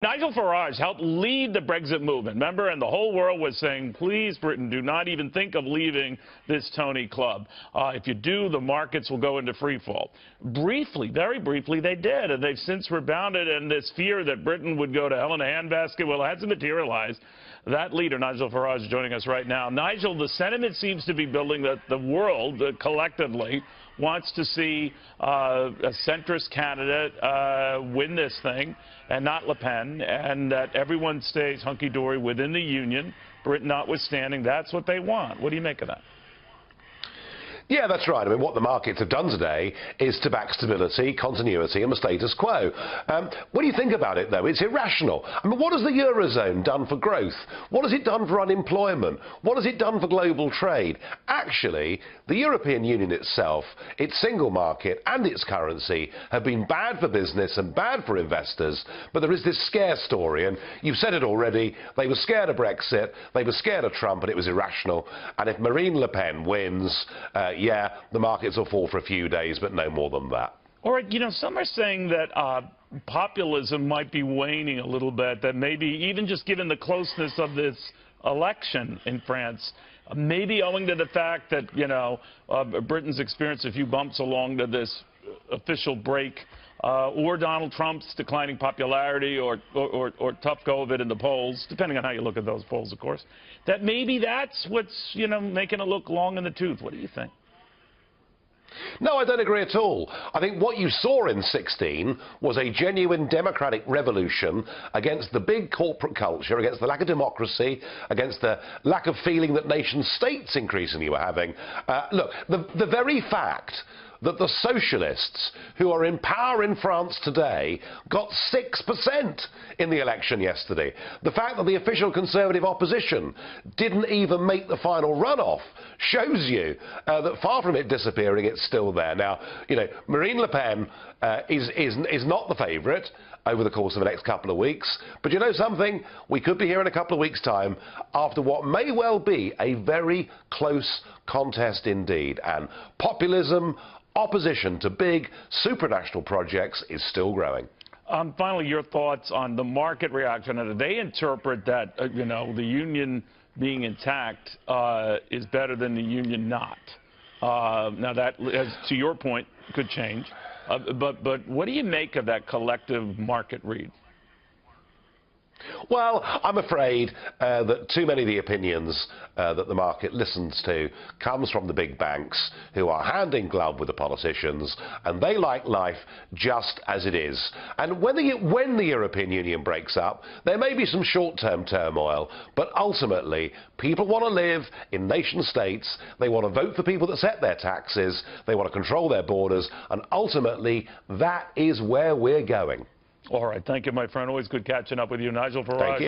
Nigel Farage helped lead the Brexit movement, remember? And the whole world was saying, please, Britain, do not even think of leaving this Tony club. If you do, the markets will go into free fall. Briefly, very briefly, they did, and they've since rebounded, and this fear that Britain would go to hell in a handbasket, well, it hasn't materialized. That leader, Nigel Farage, is joining us right now. Nigel, the sentiment seems to be building that the world collectively wants to see a centrist candidate win this thing, and not Le Pen, and that everyone stays hunky-dory within the Union, Britain notwithstanding. That's what they want. What do you make of that? Yeah, that's right. I mean, what the markets have done today is to back stability, continuity and the status quo. When you think about it, though, it's irrational. I mean, what has the Eurozone done for growth? What has it done for unemployment? What has it done for global trade? Actually, the European Union itself, its single market and its currency have been bad for business and bad for investors, but there is this scare story, and you've said it already. They were scared of Brexit, they were scared of Trump, and it was irrational. And if Marine Le Pen wins, yeah, the markets will fall for a few days, but no more than that. All right, you know, some are saying that populism might be waning a little bit, that maybe even just given the closeness of this election in France, maybe owing to the fact that, you know, Britain's experienced a few bumps along to this official break, or Donald Trump's declining popularity, or tough go of it in the polls, depending on how you look at those polls, of course, that maybe that's what's, you know, making it look long in the tooth. What do you think? No, I don't agree at all. I think what you saw in 16 was a genuine democratic revolution against the big corporate culture, against the lack of democracy, against the lack of feeling that nation states increasingly were having. Look, the very fact that the socialists who are in power in France today got 6% in the election yesterday. The fact that the official Conservative opposition didn't even make the final runoff shows you that far from it disappearing, it's still there. Now, you know, Marine Le Pen is not the favourite over the course of the next couple of weeks. But you know something? We could be here in a couple of weeks' time after what may well be a very close contest indeed. And populism, opposition to big supranational projects is still growing. Finally, your thoughts on the market reaction. Do they interpret that, you know, the union being intact is better than the union not? Now, that, as to your point, could change. But what do you make of that collective market read? Well, I'm afraid that too many of the opinions that the market listens to comes from the big banks, who are hand in glove with the politicians, and they like life just as it is. And when the European Union breaks up, there may be some short-term turmoil, but ultimately people want to live in nation states, they want to vote for people that set their taxes, they want to control their borders, and ultimately that is where we're going. All right. Thank you, my friend. Always good catching up with you. Nigel Farage.